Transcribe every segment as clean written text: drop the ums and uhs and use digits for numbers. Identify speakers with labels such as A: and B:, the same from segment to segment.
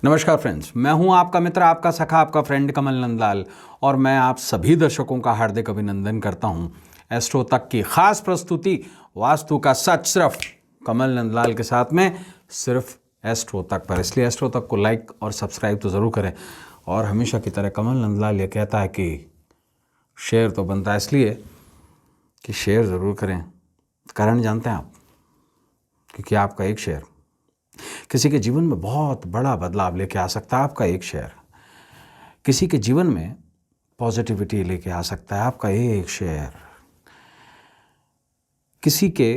A: नमस्कार फ्रेंड्स, मैं हूं आपका मित्र, आपका सखा, आपका फ्रेंड कमल नंदलाल और मैं आप सभी दर्शकों का हार्दिक अभिनंदन करता हूं एस्ट्रो तक की खास प्रस्तुति वास्तु का सच सिर्फ कमल नंदलाल के साथ में सिर्फ एस्ट्रो तक पर। इसलिए एस्ट्रो तक को लाइक और सब्सक्राइब तो ज़रूर करें। और हमेशा की तरह कमल नंदलाल ये कहता है कि शेयर तो बनता है, इसलिए कि शेयर ज़रूर करें। कारण जानते हैं आप? क्योंकि आपका एक शेयर किसी के जीवन में बहुत बड़ा बदलाव लेके आ सकता है। आपका एक शेयर किसी के जीवन में पॉजिटिविटी लेके आ सकता है। आपका एक शेयर किसी के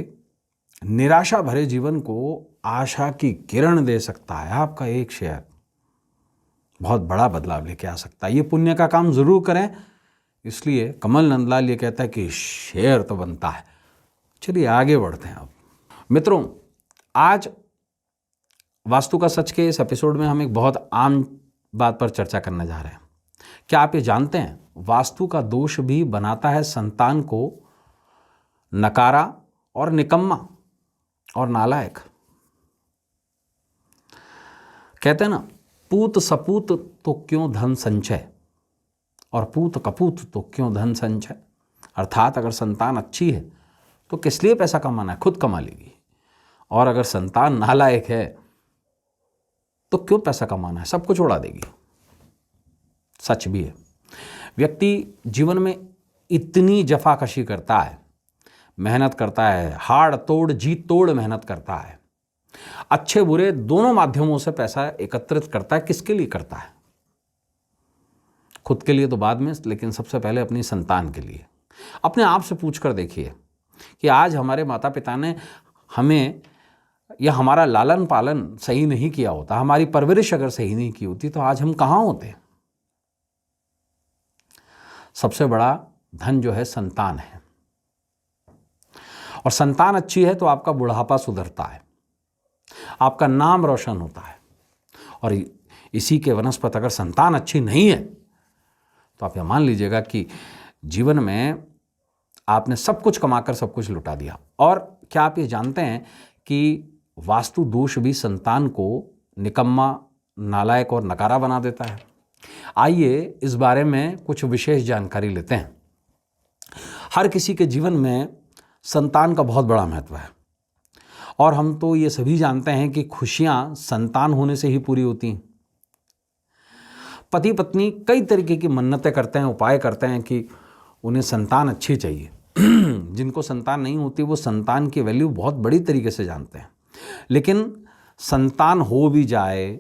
A: निराशा भरे जीवन को आशा की किरण दे सकता है। आपका एक शेयर बहुत बड़ा बदलाव लेके आ सकता है। ये पुण्य का काम जरूर करें। इसलिए कमल नंदलाल ये कहता है कि शेयर तो बनता है। चलिए आगे बढ़ते हैं। अब मित्रों, आज वास्तु का सच के इस एपिसोड में हम एक बहुत आम बात पर चर्चा करने जा रहे हैं। क्या आप ये जानते हैं, वास्तु का दोष भी बनाता है संतान को नकारा और निकम्मा और नालायक। कहते हैं ना, पूत सपूत तो क्यों धन संचय और पूत कपूत तो क्यों धन संचय। अर्थात अगर संतान अच्छी है तो किस लिए पैसा कमाना है, खुद कमा लेगी। और अगर संतान नालायक है तो क्यों पैसा कमाना है, सब कुछ उड़ा देगी। सच भी है। व्यक्ति जीवन में इतनी जफाकशी करता है, मेहनत करता है, हाड़ तोड़ जी तोड़ मेहनत करता है, अच्छे बुरे दोनों माध्यमों से पैसा एकत्रित करता है। किसके लिए करता है? खुद के लिए तो बाद में, लेकिन सबसे पहले अपनी संतान के लिए। अपने आप से पूछ कर देखिए कि आज हमारे माता पिता ने हमें या हमारा लालन पालन सही नहीं किया होता, हमारी परवरिश अगर सही नहीं की होती, तो आज हम कहाँ होते? सबसे बड़ा धन जो है संतान है। और संतान अच्छी है तो आपका बुढ़ापा सुधरता है, आपका नाम रोशन होता है। और इसी के वनस्पत अगर संतान अच्छी नहीं है तो आप यह मान लीजिएगा कि जीवन में आपने सब कुछ कमाकर सब कुछ लुटा दिया। और क्या आप ये जानते हैं कि वास्तु दोष भी संतान को निकम्मा, नालायक और नकारा बना देता है? आइए इस बारे में कुछ विशेष जानकारी लेते हैं। हर किसी के जीवन में संतान का बहुत बड़ा महत्व है और हम तो ये सभी जानते हैं कि खुशियां संतान होने से ही पूरी होती हैं। पति पत्नी कई तरीके की मन्नतें करते हैं, उपाय करते हैं कि उन्हें संतान अच्छी चाहिए। जिनको संतान नहीं होती वो संतान की वैल्यू बहुत बड़ी तरीके से जानते हैं। लेकिन संतान हो भी जाए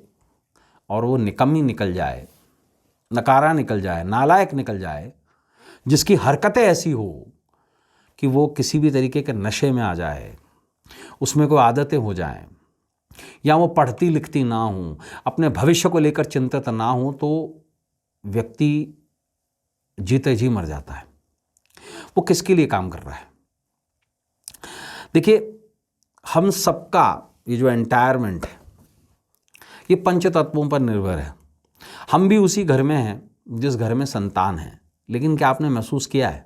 A: और वो निकम्मी निकल जाए, नकारा निकल जाए, नालायक निकल जाए, जिसकी हरकतें ऐसी हो कि वो किसी भी तरीके के नशे में आ जाए, उसमें कोई आदतें हो जाएं, या वो पढ़ती लिखती ना हो, अपने भविष्य को लेकर चिंतित ना हो, तो व्यक्ति जीते जी मर जाता है। वो किसके लिए काम कर रहा है? देखिए, हम सबका ये जो एंटायरमेंट है ये पंच तत्वों पर निर्भर है। हम भी उसी घर में हैं जिस घर में संतान है। लेकिन क्या आपने महसूस किया है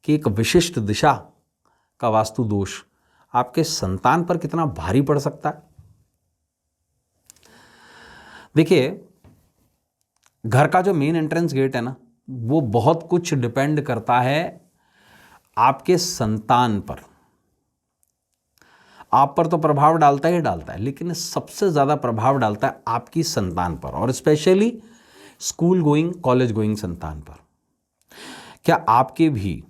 A: कि एक विशिष्ट दिशा का वास्तु दोष आपके संतान पर कितना भारी पड़ सकता है? देखिए, घर का जो मेन एंट्रेंस गेट है ना, वो बहुत कुछ डिपेंड करता है आपके संतान पर। आप पर तो प्रभाव डालता ही डालता है, लेकिन सबसे ज़्यादा प्रभाव डालता है आपकी संतान पर, और specially school going, college going संतान पर। क्या आपके भी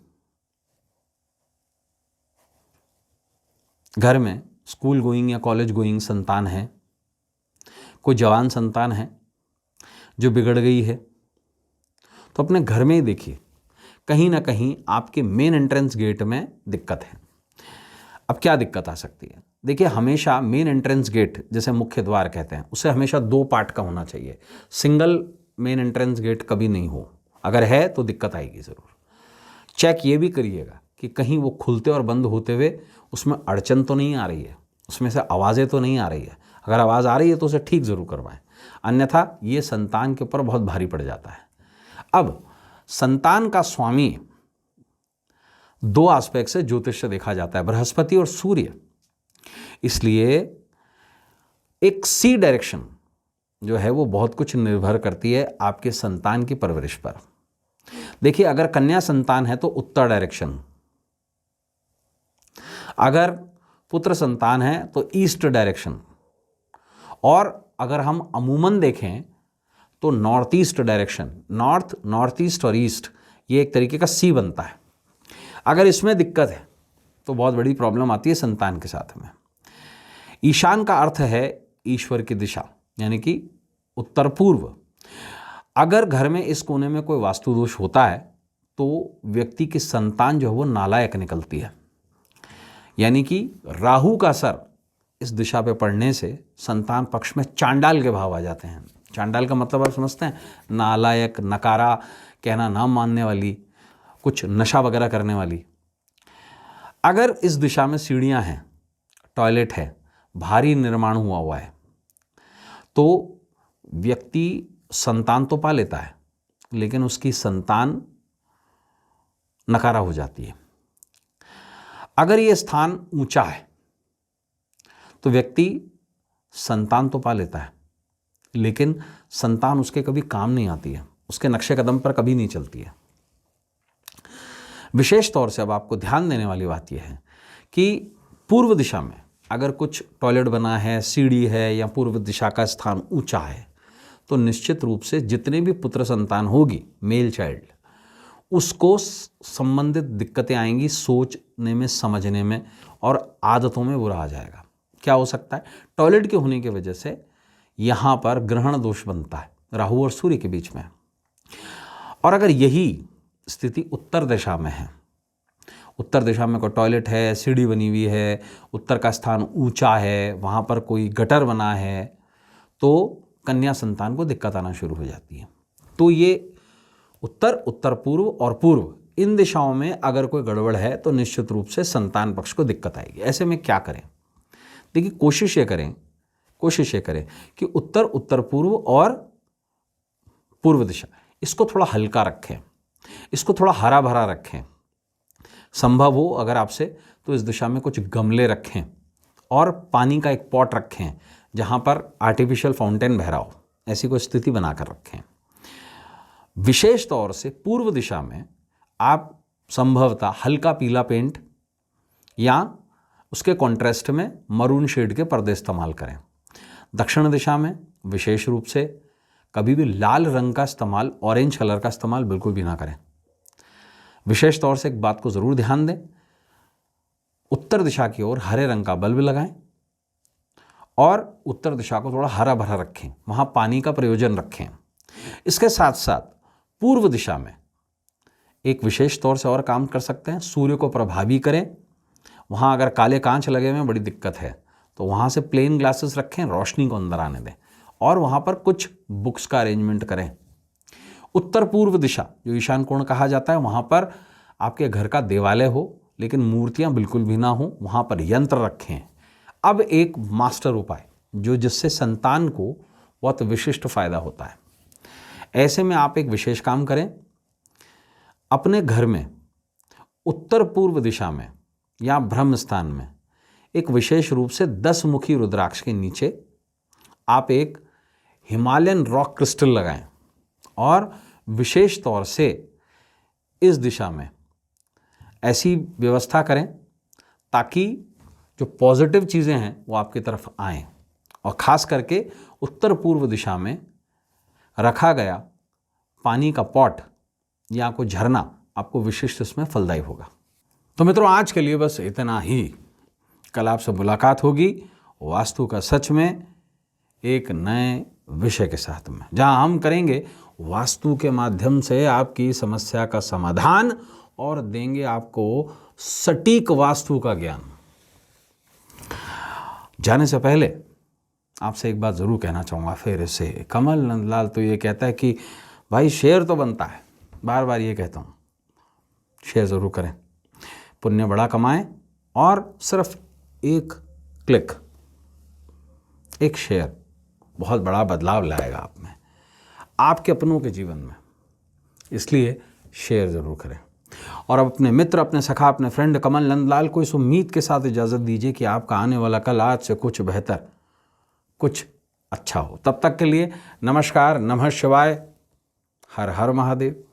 A: घर में स्कूल गोइंग या कॉलेज गोइंग संतान है? कोई जवान संतान है जो बिगड़ गई है? तो अपने घर में ही देखिए, कहीं ना कहीं आपके मेन एंट्रेंस गेट में दिक्कत है। अब क्या दिक्कत आ सकती है? देखिए, हमेशा मेन एंट्रेंस गेट, जैसे मुख्य द्वार कहते हैं, उसे हमेशा दो पार्ट का होना चाहिए। सिंगल मेन एंट्रेंस गेट कभी नहीं हो। अगर है तो दिक्कत आएगी ज़रूर। चेक ये भी करिएगा कि कहीं वो खुलते और बंद होते हुए उसमें अड़चन तो नहीं आ रही है, उसमें से आवाज़ें तो नहीं आ रही है। अगर आवाज़ आ रही है तो उसे ठीक ज़रूर करवाएं, अन्यथा ये संतान के ऊपर बहुत भारी पड़ जाता है। अब संतान का स्वामी दो एस्पेक्ट से ज्योतिष से देखा जाता है, बृहस्पति और सूर्य। इसलिए एक सी डायरेक्शन जो है वो बहुत कुछ निर्भर करती है आपके संतान की परवरिश पर। देखिए, अगर कन्या संतान है तो उत्तर डायरेक्शन, अगर पुत्र संतान है तो ईस्ट डायरेक्शन, और अगर हम अमूमन देखें तो north east direction, north, north east और ईस्ट, ये एक तरीके का सी बनता है। अगर इसमें दिक्कत है तो बहुत बड़ी प्रॉब्लम आती है संतान के साथ में। ईशान का अर्थ है ईश्वर की दिशा, यानी कि उत्तर पूर्व। अगर घर में इस कोने में कोई वास्तु दोष होता है तो व्यक्ति की संतान जो है वो नालायक निकलती है, यानी कि राहु का असर इस दिशा पे पड़ने से संतान पक्ष में चांडाल के भाव आ जाते हैं। चांडाल का मतलब आप समझते हैं, नालायक, नकारा, कहना ना मानने वाली, कुछ नशा वगैरह करने वाली। अगर इस दिशा में सीढ़ियां हैं, टॉयलेट है, भारी निर्माण हुआ है, तो व्यक्ति संतान तो पा लेता है लेकिन उसकी संतान नकारा हो जाती है। अगर ये स्थान ऊंचा है तो व्यक्ति संतान तो पा लेता है लेकिन संतान उसके कभी काम नहीं आती है, उसके नक्शे कदम पर कभी नहीं चलती है। विशेष तौर से अब आपको ध्यान देने वाली बात यह है कि पूर्व दिशा में अगर कुछ टॉयलेट बना है, सीढ़ी है, या पूर्व दिशा का स्थान ऊंचा है तो निश्चित रूप से जितने भी पुत्र संतान होगी, मेल चाइल्ड, उसको संबंधित दिक्कतें आएंगी, सोचने में, समझने में और आदतों में बुरा आ जाएगा। क्या हो सकता है? टॉयलेट के होने की वजह से यहाँ पर ग्रहण दोष बनता है, राहु और सूर्य के बीच में। और अगर यही स्थिति उत्तर दिशा में है, उत्तर दिशा में कोई टॉयलेट है, सीढ़ी बनी हुई है, उत्तर का स्थान ऊंचा है, वहाँ पर कोई गटर बना है, तो कन्या संतान को दिक्कत आना शुरू हो जाती है। तो ये उत्तर, उत्तर पूर्व और पूर्व, इन दिशाओं में अगर कोई गड़बड़ है तो निश्चित रूप से संतान पक्ष को दिक्कत आएगी। ऐसे में क्या करें? देखिए, कोशिश ये करें कि उत्तर, उत्तर पूर्व और पूर्व दिशा, इसको थोड़ा हल्का रखें, इसको थोड़ा हरा भरा रखें। संभव हो अगर आपसे तो इस दिशा में कुछ गमले रखें और पानी का एक पॉट रखें जहाँ पर आर्टिफिशियल फाउंटेन बह रहा हो, ऐसी कोई स्थिति बनाकर रखें। विशेष तौर से पूर्व दिशा में आप संभवतः हल्का पीला पेंट या उसके कॉन्ट्रास्ट में मरून शेड के पर्दे इस्तेमाल करें। दक्षिण दिशा में विशेष रूप से कभी भी लाल रंग का इस्तेमाल, ऑरेंज कलर का इस्तेमाल बिल्कुल भी ना करें। विशेष तौर से एक बात को ज़रूर ध्यान दें, उत्तर दिशा की ओर हरे रंग का बल्ब लगाएं और उत्तर दिशा को थोड़ा हरा भरा रखें, वहाँ पानी का प्रयोजन रखें। इसके साथ साथ पूर्व दिशा में एक विशेष तौर से और काम कर सकते हैं, सूर्य को प्रभावी करें। वहाँ अगर काले कांच लगे हुए हैं, बड़ी दिक्कत है, तो वहाँ से प्लेन ग्लासेस रखें, रोशनी को अंदर आने दें और वहाँ पर कुछ बुक्स का अरेंजमेंट करें। उत्तर पूर्व दिशा, जो ईशान कोण कहा जाता है, वहाँ पर आपके घर का देवालय हो लेकिन मूर्तियाँ बिल्कुल भी ना हो, वहाँ पर यंत्र रखें। अब एक मास्टर उपाय जो जिससे संतान को बहुत विशिष्ट फायदा होता है। ऐसे में आप एक विशेष काम करें, अपने घर में उत्तर पूर्व दिशा में या ब्रह्म स्थान में एक विशेष रूप से 10 मुखी रुद्राक्ष के नीचे आप एक हिमालयन रॉक क्रिस्टल लगाएं और विशेष तौर से इस दिशा में ऐसी व्यवस्था करें ताकि जो पॉजिटिव चीज़ें हैं वो आपकी तरफ आएं। और ख़ास करके उत्तर पूर्व दिशा में रखा गया पानी का पॉट या कोई झरना आपको विशिष्ट इसमें फलदायी होगा। तो मित्रों, आज के लिए बस इतना ही। कल आपसे मुलाकात होगी वास्तु का सच में एक नए विषय के साथ में, जहां हम करेंगे वास्तु के माध्यम से आपकी समस्या का समाधान और देंगे आपको सटीक वास्तु का ज्ञान। जाने से पहले आपसे एक बात ज़रूर कहना चाहूँगा फिर से। कमल नंदलाल तो ये कहता है कि भाई शेयर तो बनता है, बार बार ये कहता हूँ, शेयर ज़रूर करें, पुण्य बड़ा कमाएं और सिर्फ एक क्लिक, एक शेयर बहुत बड़ा बदलाव लाएगा आप में, आपके अपनों के जीवन में। इसलिए शेयर ज़रूर करें। और अब अपने मित्र, अपने सखा, अपने फ्रेंड कमल नंदलाल को इस उम्मीद के साथ इजाज़त दीजिए कि आपका आने वाला कल आज से कुछ बेहतर, कुछ अच्छा हो। तब तक के लिए नमस्कार, नमः शिवाय, हर हर महादेव।